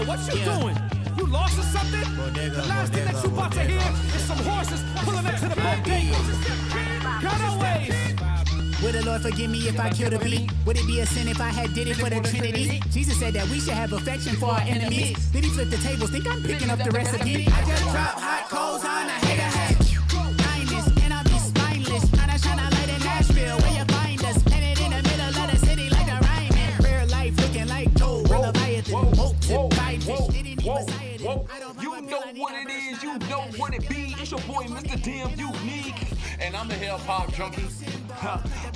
Yo, what you doing? You lost or something? The last thing that you about to hear is some horses pulling up to the boat gate. Got away. Would the Lord forgive me if I killed a beat? Would it be a sin if I had did it for the Trinity? Jesus said that we should have affection for our enemies. Did he flip the tables? Think I'm picking up the recipe? I just drop hot coals on a hater hat. Kindness, and I'll be spineless. Tryna light in Nashville, where you find us. Planted in the middle of the city like a rhyming. Rare life looking like gold. Leviathan, moats and firefish. Didn't need Messiah. You know what it is, you know what it be. It's your boy, Mr. Damn Unique. And I'm the HipHopJunkie.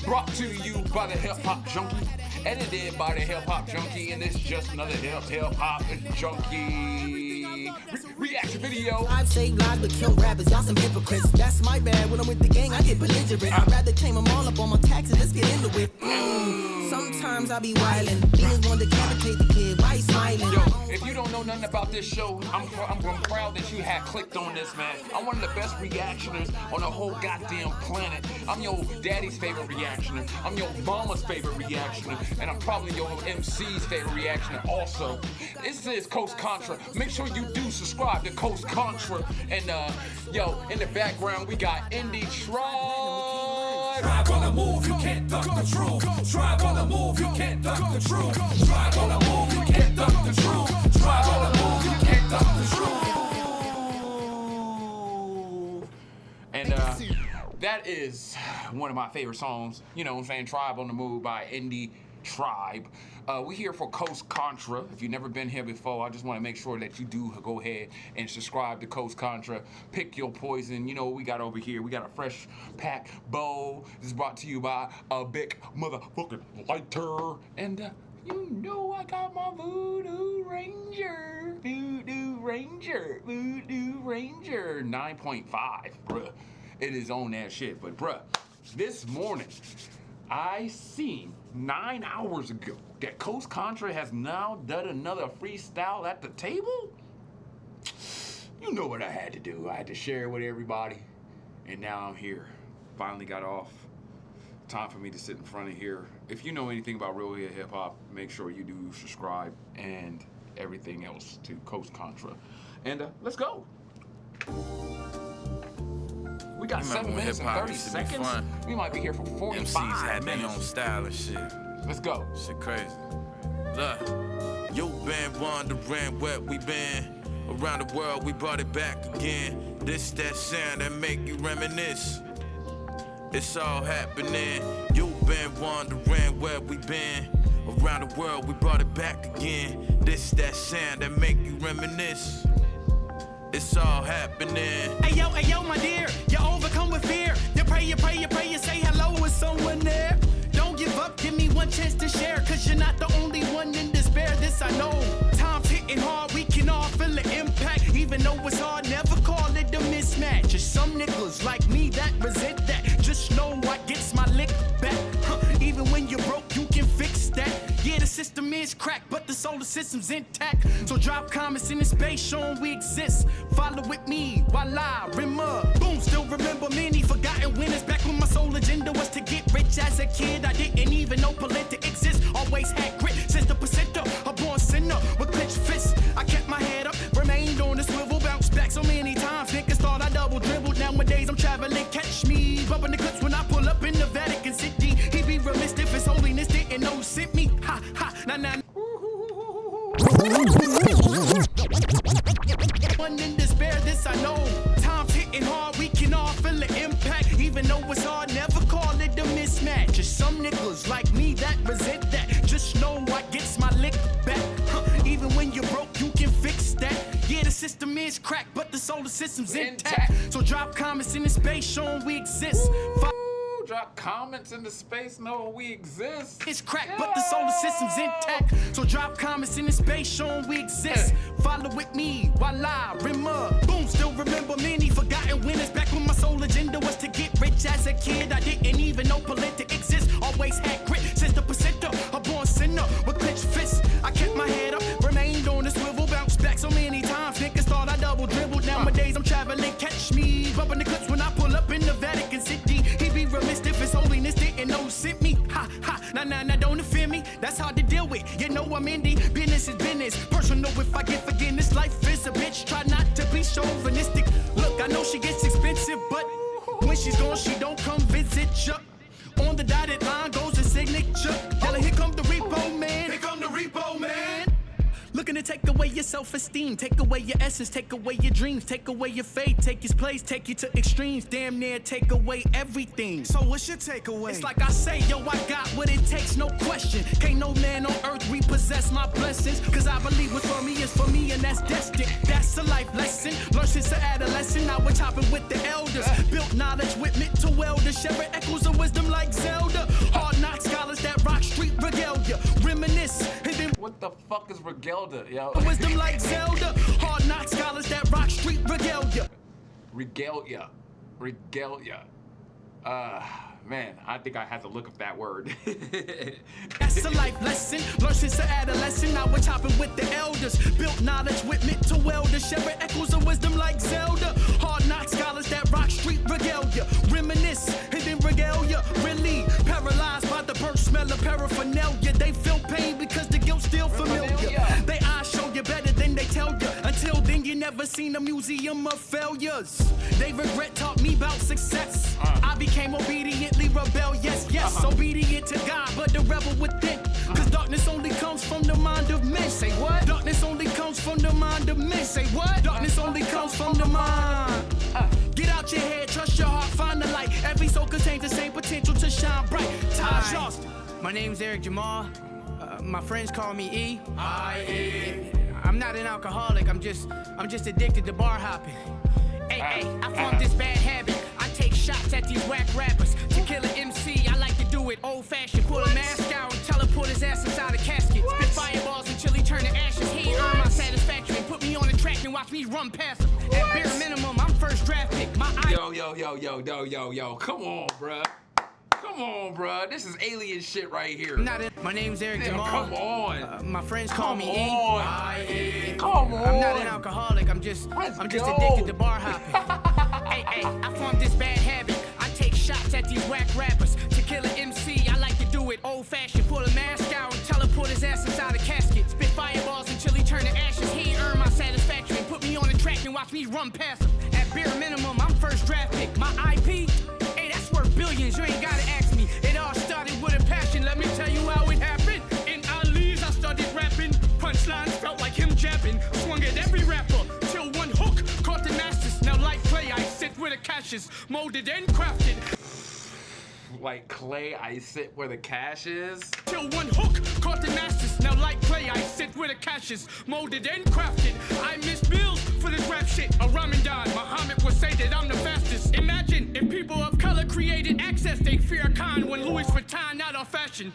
Brought to you by the HipHopJunkie. Edited by the HipHopJunkie. And it's just another HipHopJunkie reaction video. I've saved lives but kill rappers, y'all some hypocrites. That's my bad, when I'm with the gang I get belligerent. I'd rather tame them all up on my taxes, let's get into it. Sometimes I be wildin', demons want to decapitate the kid, why he smiling? Yo, if you don't know nothing about this show, I'm proud that you had clicked on this, man. I'm one of the best reactioners on the whole goddamn planet. I'm your daddy's favorite reactioner, I'm your mama's favorite reactioner, and I'm probably your MC's favorite reactioner also. This is Coast Contra. Make sure you do subscribe to Coast Contra. And yo, in the background we got Indie Tribe. Tribe on the move, you can't duck the truth. Tribe on the move, you can't duck the truth. Tribe on the move, you can't duck the truth. Tribe on the move, you can't duck the truth. And that is one of my favorite songs, you know what I'm saying, Tribe on the Move by Indie Tribe. We're here for Coast Contra. If you've never been here before, I just want to make sure that you do go ahead and subscribe to Coast Contra. Pick your poison. You know what we got over here? We got a fresh pack bowl. This is brought to you by a big motherfucking lighter. And you know I got my Voodoo Ranger. Voodoo Ranger. Voodoo Ranger. 9.5, bruh. It is on that shit. But bruh, this morning, I seen 9 hours ago that Coast Contra has now done another freestyle at the table. You know what I had to do. I had to share it with everybody. And now I'm here. Finally got off. Time for me to sit in front of here. If you know anything about real hip hop, make sure you do subscribe and everything else to Coast Contra. And let's go. We got 7 minutes and 30 seconds. We might be here for 45 MCs had minutes. their own style and shit. Let's go. Shit crazy. Look, you been wondering where we been. Around the world, we brought it back again. This, that sound that make you reminisce. It's all happening. You been wondering where we been. Around the world, we brought it back again. This, that sound that make you reminisce. It's all happening. Hey yo, my dear, you're overcome with fear. You pray, you say hello with someone there. Don't give up, give me one chance to share. Cause you're not the only one in despair, this I know. Time's hitting hard, we can all feel the impact. Even though it's hard, never call it a mismatch. There's some niggas like me that resent that. Just know what gets my lick back. Even when you're broke, you can fix that. Yeah, the system is cracked, but the solar system's intact. So drop comments in the space showing we exist. Follow with me while I boom, still remember many forgotten winners. Back when my sole agenda was to get rich as a kid. I didn't even know polenta exists. Always had grit since the placenta. A born sinner with clenched fists. I kept my head up, remained on the swivel. Bounced back so many times, niggas thought I double dribbled. Nowadays I'm traveling, catch me bumping the clips when I pull up in the Vatican City. He'd be remiss if his holiness didn't know sent me. Ha ha, nah. One in despair, this I know. Time's hitting hard, we can all feel the impact. Even though it's hard, never call it a mismatch. There's some niggas like me that resent that. Just know what gets my lick back. Even when you're broke, you can fix that. Yeah, the system is cracked, but the solar system's intact. So drop comments in the space showing we exist. Drop comments in the space, know we exist. It's cracked, but the solar system's intact. So drop comments in the space showing we exist. Follow with me while I boom, still remember many forgotten winners. Back when my sole agenda was to get rich as a kid. I didn't even know polenta exists. Always had grit since the placenta. A born sinner with clenched fists. I kept my head up, remained on the swivel. Bounced back so many times, niggas thought I double dribbled. Nowadays I'm traveling, catch me bumping the clips when I pull up in the Vatican City. He'd be remiss if his holiness didn't know sent me. Ha ha, nah, don't offend me. That's hard to deal with. You know I'm indie, been business is business. Personal if I get forgiveness. Life is a bitch. Try not to be chauvinistic. Look, I know she gets expensive, but when she's gone, she don't come visit ya. On the dotted line goes the signature. Tell her, here come the repo man. Here come the repo man. Looking to take away your self-esteem, take away your essence, take away your dreams, take away your faith, take his place, take you to extremes, damn near take away everything. So what's your takeaway? It's like I say, yo, I got what it takes, no question. Can't no man on earth repossess my blessings, cause I believe what's for me is for me and that's destined. That's a life lesson, learned since an adolescent. Now we're chopping with the elders, built knowledge with mental elders, sharing echoes of wisdom like Zelda. Hard knock scholars that rock street regalia, reminisce, and then What the fuck is regalia, yo? wisdom like Zelda. Hard knock scholars that rock street regalia. Regalia. Regalia. Man, I think I have to look up that word. That's a life lesson, learned since an adolescent. Now we're chopping with the elders, built knowledge with mental elders, sharing echoes of wisdom like Zelda. Hard knock scholars that rock street regalia, reminisce and then regalia. Really paralyzed by the burnt smell of paraphernalia. They feel pain because the guilt's still familiar. They eyes show you better than they tell you. Until then, you never seen a museum of failures. They regret taught me about success. I became obediently rebellious, yes, obedient to God, but the rebel within. Cause darkness only comes from the mind of men. Say what? Darkness only comes from the mind of men. Say what? Darkness only comes from the mind. Get out your head, trust your heart, find the light. Every soul contains the same potential to shine bright. Taj Austin. My name's Eric Jamal. My friends call me E. I I'm not an alcoholic. I'm just addicted to bar hopping. Hey, I formed this bad habit. I take shots at these whack rappers. To kill an MC, I like to do it old-fashioned. Pull a mask out and tell him put his ass inside a casket. Spit fireballs until he turn to ashes. He ain't earn my satisfaction. Put me on the track and watch me run past him. At bare minimum, I'm first draft pick. My eye. Yo. Come on, bruh. Come on, bruh. This is alien shit right here. My name's Eric Jamal. Come on. My friends call Come me on. E. Come on. I'm not an alcoholic. I'm just addicted to bar hopping. Hey, I formed this bad habit. I take shots at these whack rappers. To kill an MC, I like to do it old-fashioned. Pull a mask out and tell him put his ass inside a casket. Spit fireballs until he turn to ashes. He ain't earn my satisfaction. Put me on the track and watch me run past him. At bare minimum, I'm first draft pick. My IP, hey, that's worth billions. You ain't gotta ask me. It all started with a passion. Let me tell you how it happened. In Ali's, I started rapping. Punchlines felt like him jabbing. Swung at every rapper till one hook caught the masses. Now like clay, I sit where the cash is, molded and crafted. Like clay, I sit where the cash is. Till one hook caught the masses. Now like clay, I sit where the cash is, molded and crafted. I miss bills for this rap shit. A Ramadan, Muhammad would say that I'm the fastest. Imagine if people of color created access. They fear a con when Louis Vuitton out of fashion.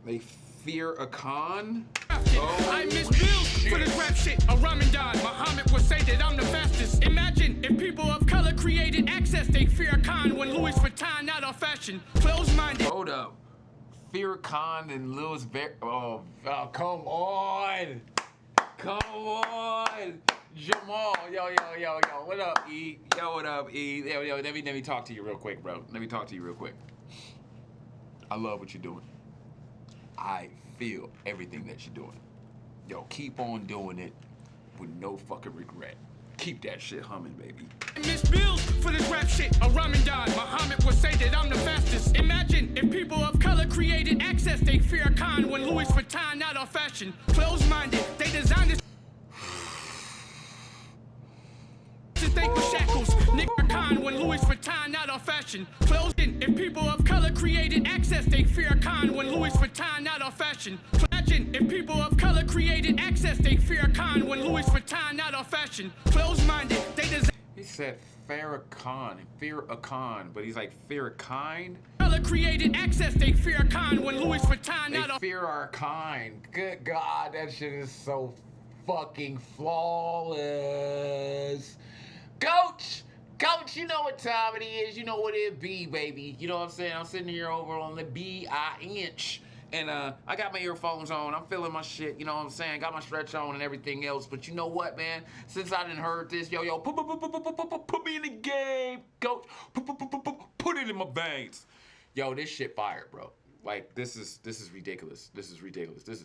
They fear a con? I miss bills for this rap shit. A Ramadan, Muhammad would say that I'm the fastest. Imagine if people of color created access. They fear a con when Louis Vuitton out of fashion. Close-minded. Hold up. Fear Khan and Louis oh, come on. Come on. Jamal. Yo. What up, E? Yo, what up, E? Yo, let me talk to you real quick, bro. Let me talk to you real quick. I love what you're doing. I feel everything that you're doing. Yo, keep on doing it with no fucking regret. Keep that shit humming, baby. I miss bills for this rap shit. A Ramadan, Muhammad would say that I'm the fastest. Imagine if people of color created access. They fear a con when Louis Vuitton out of fashion. Close-minded, they designed this. Think with shackles, nigga con when Louis Vuitton out of fashion. Closed in, if people of color created access. They fear a con when Louis Vuitton out of fashion. Imagine if people of color created access. They fear a con when Louis Vuitton out of fashion. Close-minded, they design. He said Farrakhan, fear a con, but he's like fear a kind. Color created access. They fear a con when Louis Vuitton out They of. fear our kind. Good God, that shit is so fucking flawless. Coach, you know what time it is. You know what it be, baby. You know what I'm saying? I'm sitting here over on the B-I-inch. And I got my earphones on. I'm feeling my shit. You know what I'm saying? Got my stretch on and everything else. But you know what, man? Since I done heard this, yo, put me in the game, coach. Put it in my veins. Yo, this shit fire, bro. Like this is ridiculous. This is ridiculous. This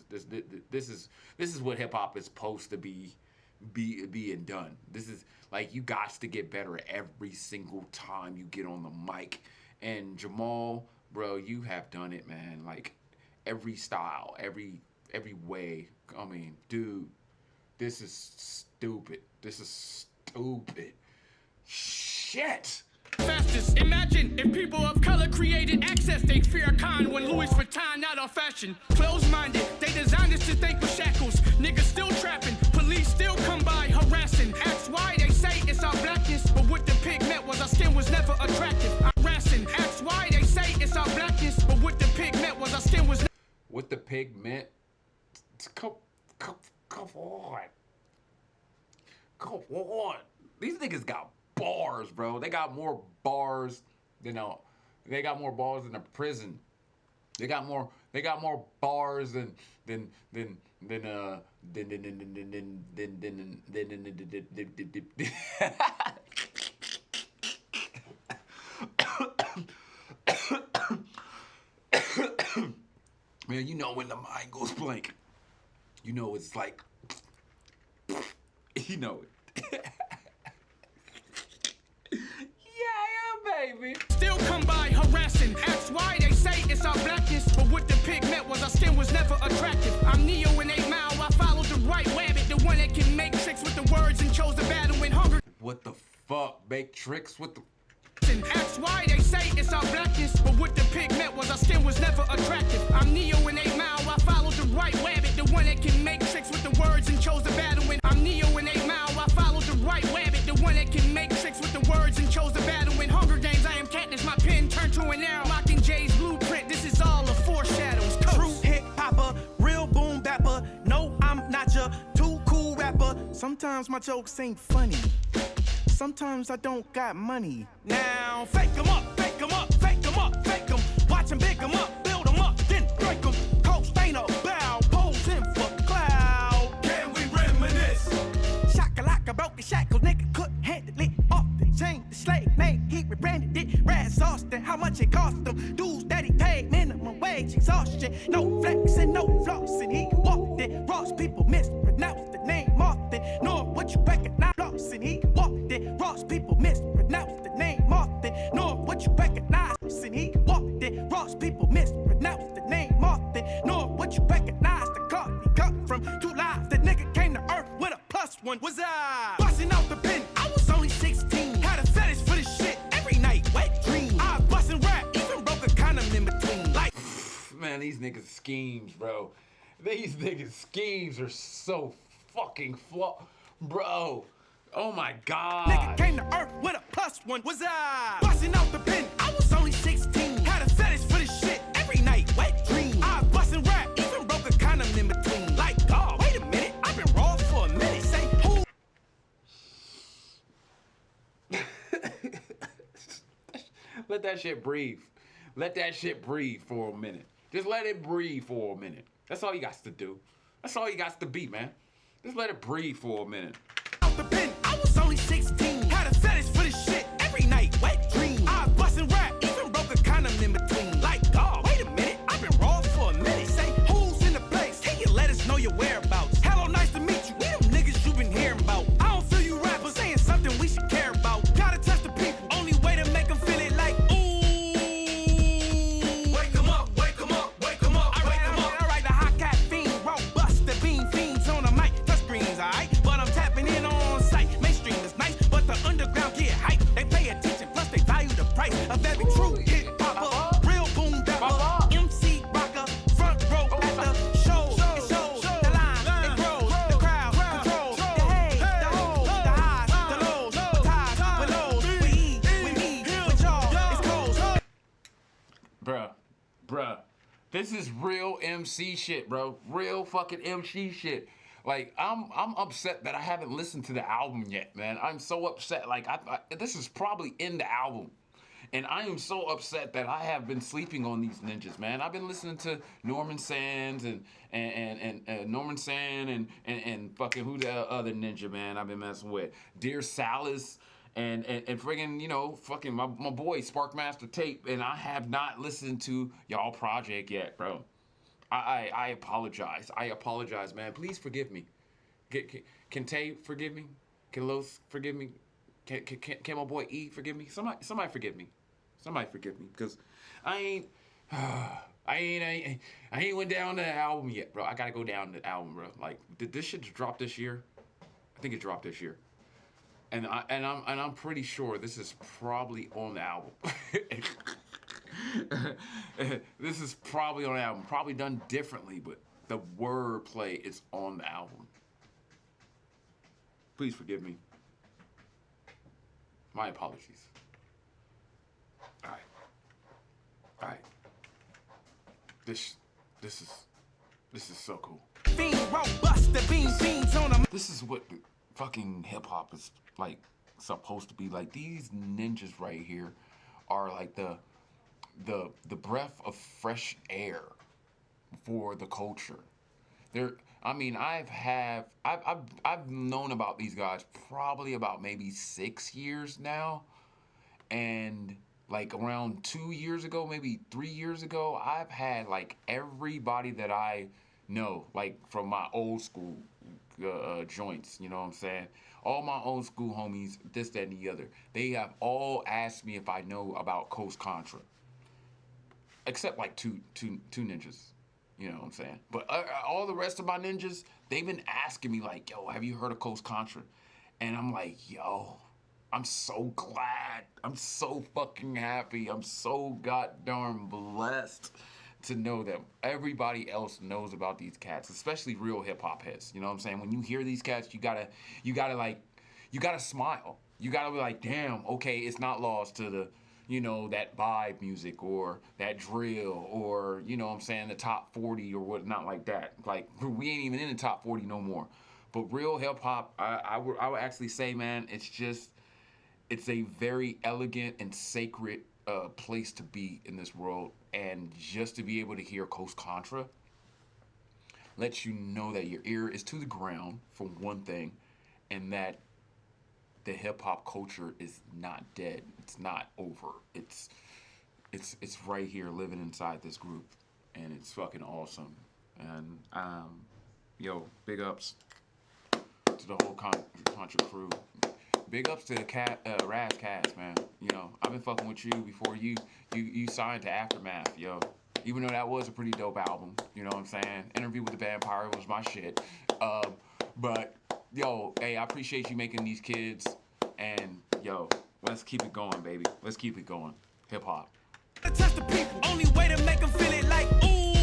is what hip hop is supposed to be being done. This is like you got to get better every single time you get on the mic. And Jamal, bro, you have done it, man. Like every style, every way. I mean, dude, this is stupid. This is stupid. Shit. Fastest. Imagine if people of color created access, they fear a con when Louis Vuitton out of fashion. Closed-minded, they designed us to think with shackles. Niggas still trapping, police still come by harassing. Ask why they say it's our blackness, but what the pigment was our skin was never attractive. I'm harassing. Ask why they say it's our blackness, but what the pigment was our skin was. What the pigment? Come on. Come on. These niggas got bars, bro. They got more bars than they got more bars than a prison. They got more bars than man, you know when the mind goes blank. You know it's like you know it. Baby. Still come by harassing. Ask why they say it's our blackness, but what the pigment was our skin was never attractive. I'm Neo in 8 Mile. I followed the right rabbit, the one that can make tricks with the words and chose the battle when hunger. What the fuck? Make tricks with the. Ask why they say it's our blackness, but what the pigment was our skin was never attractive. I'm Neo in 8 Mile. I followed the right rabbit, the one that can make tricks with the words and chose the battle when I'm Neo in 8 Mile. I followed the right rabbit, the one that can make tricks with the words and chose the battle when Hunger Games. I am Katniss, my pen turned to an arrow. Mocking Jay's blueprint. This is all a foreshadows. True hip hopper, real boom bapper. No, I'm not your too cool rapper. Sometimes my jokes ain't funny. Sometimes I don't got money. Now, fake 'em up, fake 'em up, fake 'em up, fake 'em. Watch 'em big 'em up, build 'em up, then break 'em. Coast ain't a bow, posing for cloud. Can we reminisce? Shakalaka broke the shackles, nigga couldn't handle it. Off the chain, the slave name, he rebranded it. Raz Austin, how much it cost him? Dues that he paid, minimum wage, exhaustion. No flexing, no flossing, he walked it. Ross people mispronounced the name often, nor would you recognize Lawson, he walked it. Ross people mispronounced the name often, nor would you recognize Lawson, he walked it. Ross people mispronounced the name often, nor would you recognize the car he got from 2 lives. The nigga came to earth with a +1. Was I busting out the pen? I was only 16. Had a fetish for this shit every night. Wet dream. I was busting rap, even broke a condom in between. Like, Man, these niggas schemes, bro. These niggas schemes are so fucking bro. Oh my god. nigga came to earth with a +1. Was I busting out the pen? I was only 16. Had a fetish for this shit every night. Wet dream. I was busting rap, even broke a condom in between. Like, oh, wait a minute, I've been raw for a minute. Say who? Let that shit breathe. Let that shit breathe for a minute. Just let it breathe for a minute. That's all you got to do. That's all you got to be, man. Just let it breathe for a minute. Out the pen, I was only 16. Had a fetish for this shit every night. Wet dream. I was busting rap, even broke a condom in between. Like, oh, wait a minute, I've been raw for a minute. Say who's in the place? Can you let us know your whereabouts? Hello, nice to meet you. We them niggas you been hearing about. I don't feel you rappers saying something we should care about. Gotta touch the people. Only way to make them feel it like, ooh. Wake 'em up, wake 'em up, wake 'em up, wake 'em up. Alright, the hot cat fiend, raw bust the bean fiends on the mic, touch screens, alright. But I'm tapping in on sight. Mainstream is nice, but the underground get hype. They pay attention, plus they value the price of every true hip hopper, real boom bapper, MC rocker, front row at the show. It shows the line, it grows, the crowd controls the hey, the ho, the highs, the lows, the ties, with lows. We eat, we meet, with y'all, it's cold. Bruh. This is real MC shit, bro. Real fucking MC shit. Like, I'm upset that I haven't listened to the album yet, man. I'm so upset. Like, this is probably in the album. And I am so upset that I have been sleeping on these ninjas, man. I've been listening to Norman Sands and Norman Sand and fucking who the other ninja, man, I've been messing with. Dear Salas and friggin', you know, fucking my boy Sparkmaster Tape, and I have not listened to y'all project yet, bro. I apologize. I apologize, man. Please forgive me. Can Tay forgive me? Can Los forgive me? Can my boy E forgive me? Somebody forgive me. Somebody forgive me, because I ain't went down to the album yet, bro. I gotta go down to the album, bro. Like, did this shit drop this year? I think it dropped this year. And I'm pretty sure this is probably on the album. This is probably on the album. Probably done differently, but the wordplay is on the album. Please forgive me. My apologies. All right. This is so cool. This is what fucking hip hop is like supposed to be like. These ninjas right here are like the breath of fresh air for the culture. I've known about these guys probably about maybe 6 years now, and like around 2 years ago, maybe 3 years ago, I've had like everybody that I know, like from my old school joints, you know what I'm saying? All my old school homies, this, that, and the other. They have all asked me if I know about Coast Contra. Except like two ninjas, you know what I'm saying? But all the rest of my ninjas, they've been asking me like, yo, have you heard of Coast Contra? And I'm like, yo, I'm so glad. I'm so fucking happy. I'm so goddamn blessed to know that everybody else knows about these cats, especially real hip hop heads. You know what I'm saying? When you hear these cats, you gotta smile. You gotta be like, damn, okay, it's not lost to the, you know, that vibe music or that drill or, you know what I'm saying, the top 40 or whatnot like that. Like, we ain't even in the top 40 no more. But real hip hop, I would actually say, man, it's a very elegant and sacred place to be in this world. And just to be able to hear Coast Contra lets you know that your ear is to the ground, for one thing, and that the hip hop culture is not dead. It's not over. It's right here living inside this group, and it's fucking awesome. And yo, big ups to the whole Contra crew. Big ups to the Raz Cast, man. You know, I've been fucking with you before you signed to Aftermath, yo. Even though that was a pretty dope album, you know what I'm saying? Interview with the Vampire was my shit. But yo, hey, I appreciate you making these kids, and yo, let's keep it going, baby. Let's keep it going. Hip hop. Touch the people, only way to make them feel it like ooh.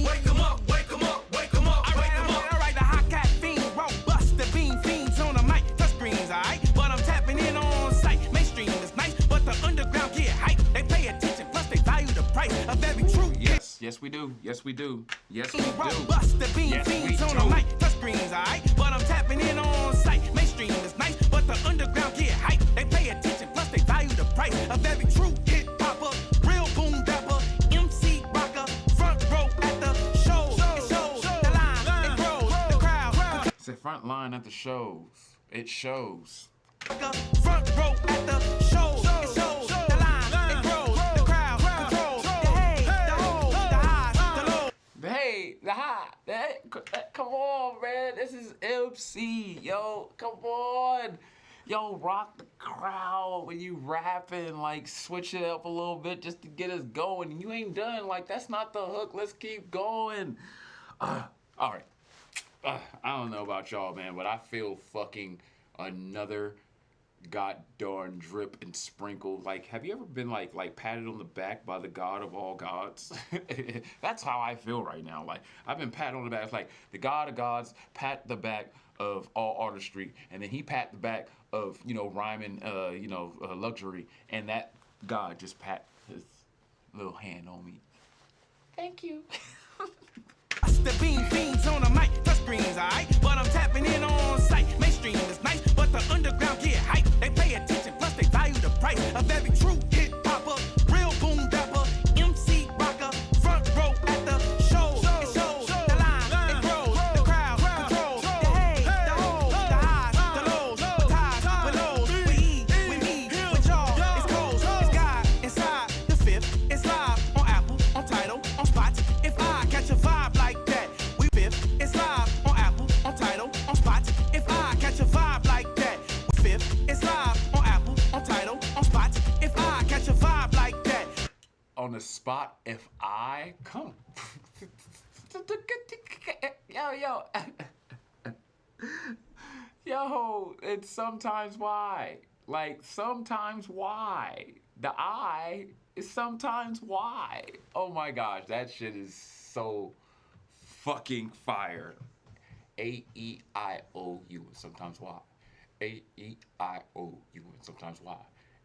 Wake 'em up, wake 'em up, wake 'em up, wake 'em up. Alright, the hot cat fiend, raw bust the bean fiends on the mic, touch screens, alright. But I'm tapping in on sight. Mainstream is nice, but the underground get hype. They pay attention, plus they value the price of every truth. Yes, we do. Yes, we do. Yes, we do. Bust the bean Yes, fiends we on do. the mic, touch screens, alright. But I'm tapping in on sight. Mainstream is nice, but the underground get hype. They pay attention, plus they value the price of every true hit hopper, real boom bapper, MC rocker, front row at the shows. It shows the line, it grows, the crowd. It's the front line at the shows. It shows. Front row at the shows. It shows the line, it grows, the crowd controls. The hey, the ho, the high, the low. Hey, the high. Come on, man. This is MC. Yo, come on. Yo, rock the crowd when you rapping. Like, switch it up a little bit just to get us going. You ain't done. Like, that's not the hook. Let's keep going. All right. I don't know about y'all, man, but I feel fucking another goddamn drip and sprinkle. Like, have you ever been like patted on the back by the God of all gods? That's how I feel right now. Like, I've been patted on the back. It's like the God of gods pat the back of all artistry, and then he pat the back of, you know, rhyming, luxury, and that God just pat his little hand on me. Thank you. The bean fiends on the mic, touch screens, alright. But I'm tapping in on sight. Mainstream is nice, but the underground get hype. They pay attention, plus they value the price of every true hit hopper, real boom bapper, MC rocker, front row at the shows. It shows the line, it grows, the crowd controls. The hey, the ho, the highs, the lows, the ties, spot if I come. Yo, it's sometimes why. Like, sometimes why. The I is sometimes why. Oh my gosh, that shit is so fucking fire. A-E-I-O-U and sometimes why. A-E-I-O-U and sometimes why.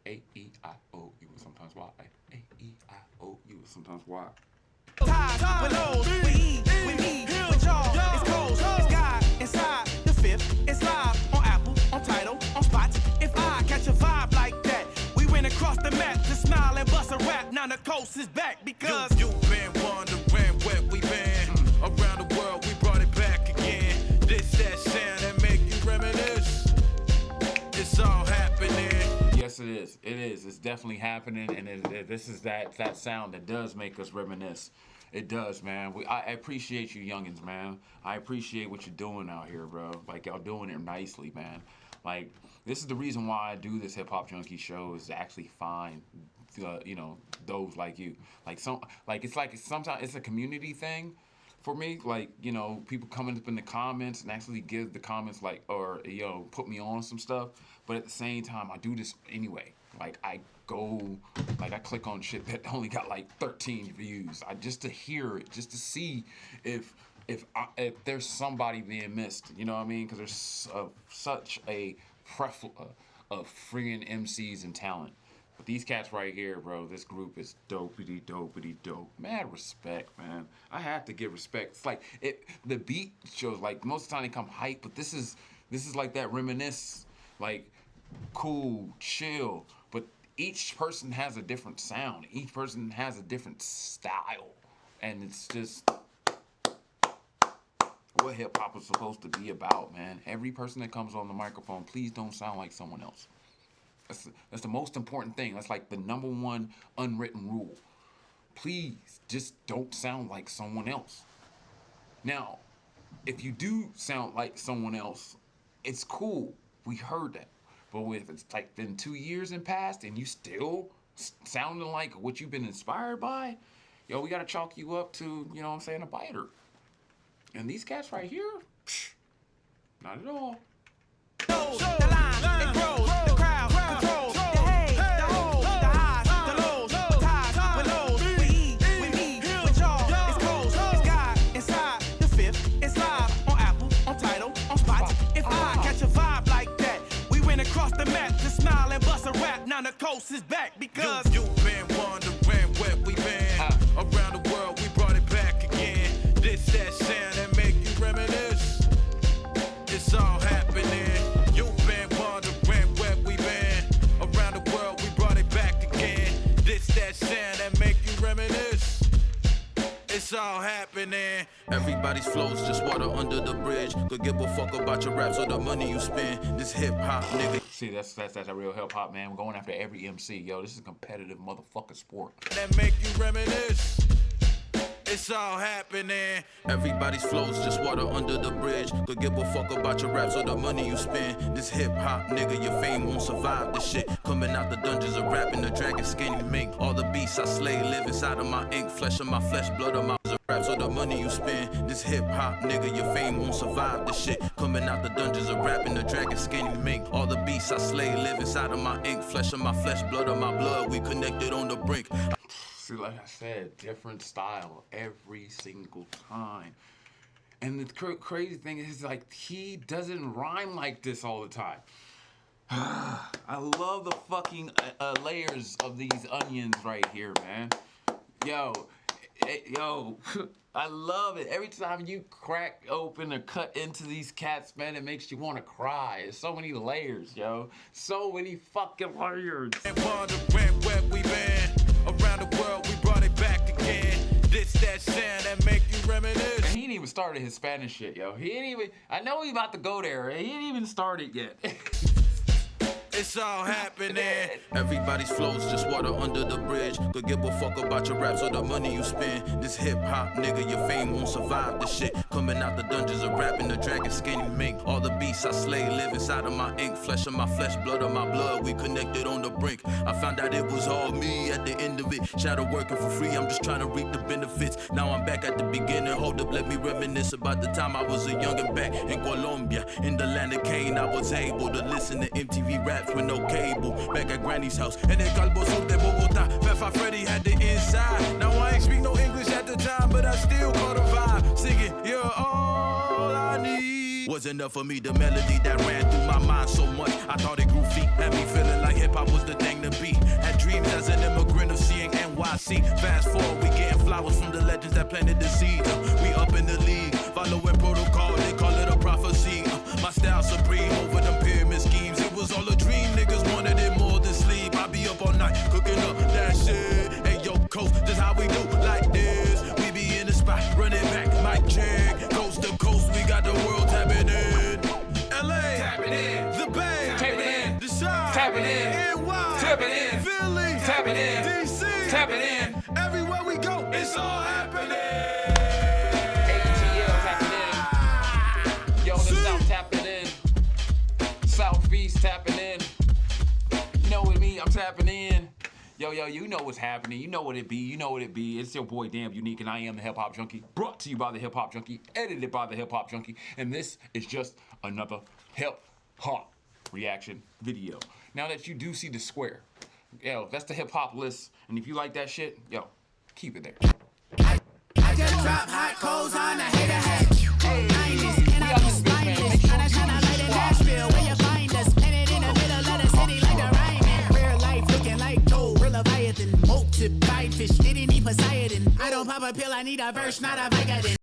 A-E-I-O-U and sometimes why. A-E-I-O-U and sometimes why. Ties with lows, we eat, we meet with y'all. It's Coast, it's God inside the fifth. It's live on Apple, on Tidal, on Spots. If I catch a vibe like that, we went across the map to smile and bust a rap. Now the coast is back because you been wandering where we been. Around the world, we brought it back again. This that sound that make you reminisce. It's all happening. Yes, it is. It is. It's definitely happening, and this is that sound that does make us reminisce. It does, man. I appreciate you youngins, man. I appreciate what you're doing out here, bro. Like, y'all doing it nicely, man. Like, this is the reason why I do this HipHopJunkie show, is to actually find, you know, those like you. Sometimes it's a community thing for me. Like, you know, people coming up in the comments and actually give the comments, like, or, you know, put me on some stuff. But at the same time, I do this anyway. Like, I click on shit that only got like 13 views. Just to hear it, just to see if there's somebody being missed. You know what I mean? Because there's such a of friggin' MCs and talent. But these cats right here, bro, this group is dopey dope. Mad respect, man. I have to give respect. It's like the beat shows, like, most of the time they come hype, but this is like that reminisce, like, cool, chill. But each person has a different sound. Each person has a different style. And it's just what hip hop is supposed to be about, man. Every person that comes on the microphone, please don't sound like someone else. That's the most important thing. That's like the number one unwritten rule. Please just don't sound like someone else. Now, if you do sound like someone else, it's cool. We heard that. But if it's like been 2 years and past and you still sounding like what you've been inspired by, yo, we gotta chalk you up to, you know what I'm saying, a biter. And these cats right here, not at all. the line, it grows, the crowd controls, the hey, the ho, the highs, the lows, ties with lows, we eat, we meet with y'all. It's Coast, it's God inside the fifth. It's live on Apple, on Tidal, on Spots. If I catch a vibe like that, we went across the map to smile and bust a rap. Now the coast is back because you been wandering where we been. Around the world, we brought it back again. This that sound that make you reminisce. It's all happening. You been wondering where we been. Around the world, we brought it back again. This that sound that make you reminisce. It's all happening. Everybody's flows just water under the bridge. Could give a fuck about your raps or the money you spend. This hip hop nigga. See, that's a real hip hop, man. We're going after every MC. Yo, this is a competitive motherfucking sport. That make you reminisce. It's all happening. Everybody's flows just water under the bridge. Could give a fuck about your raps or the money you spend. This hip hop nigga, your fame won't survive this shit. Coming out the dungeons of rapping, the dragon skinny mink. All the beasts I slay live inside of my ink, flesh of my flesh, blood of my raps or the money you spend. This hip hop nigga, your fame won't survive this shit. Coming out the dungeons of rapping, the dragon skinny mink. All the beasts I slay live inside of my ink, flesh of my flesh, blood of my blood. We connected on the brink. See, like I said, different style every single time. And the crazy thing is, like, he doesn't rhyme like this all the time. I love the fucking layers of these onions right here, man. Yo, I love it. Every time you crack open or cut into these cats, man, it makes you want to cry. There's so many layers, yo. So many fucking layers. Wondering where we been. Around the world, we brought it back again. This that sound that make you reminisce. And he ain't even started his Spanish shit, yo. He ain't even, I know he about to go there. He ain't even started yet. it's all happening. Everybody's flows just water under the bridge. Could give a fuck about your raps or the money you spend. This hip-hop nigga, your fame won't survive this shit. Coming out the dungeons of rapping, the dragon skinny mink. All the beasts I slay live inside of my ink. Flesh of my flesh, blood of my blood, we connected on the brink. I found out it was all me at the end of it. Shadow working for free, I'm just trying to reap the benefits. Now I'm back at the beginning, hold up, let me reminisce about the time I was a youngin' back in Colombia. In the land of Cain, I was able to listen to MTV raps with no cable. Back at Granny's house, and in Calvo Sur de Bogota, Fat Freddy had the inside. Now I ain't speak no English at the time, but I still caught a vibe. Singing, you're all I need. Was enough for me, the melody that ran through my mind so much. I thought it grew feet, had me feeling like hip-hop was the thing to be. Had dreams as an immigrant of seeing NYC. Fast forward, we getting flowers from the legends that planted the seeds. We up in the league, following protocol, they call it a prophecy. My style supreme over them pyramid schemes. It was all a dream, niggas wanted it more than sleep. I be up all night, cooking up that shit. Hey yo, Coast, this how we do, like this. We be in the spot, running back, mic check. Coast to coast, we got the world tapping in. LA, Tapping in. the Bay, Tapping in. the Shire, Tapping in. NY, Tapping in. Philly, Tapping in. DC, Tapping in. everywhere we go, it's all happening. ATL tapping in. Yo, the South tapping in. Southeast tapping in. You know what I mean? I'm tapping in. Yo, you know what's happening. You know what it be. You know what it be. It's your boy Damn Unique, and I am the Hip Hop Junkie. Brought to you by the Hip Hop Junkie. Edited by the Hip Hop Junkie. And this is just another hip hop reaction video. Now that you do see the square, yo, that's the hip hop list. And if you like that shit, yo, keep it there. I just drop hot coals on a hater hat. Finest, and I be spineless. Tryna shine a light in Nashville, where you find us. Planted in the middle of the city like a rhyming. Real life looking like gold, real Leviathan. Moat to fried fish, didn't need Poseidon. I don't pop a pill, I need a verse, not a Vicodin.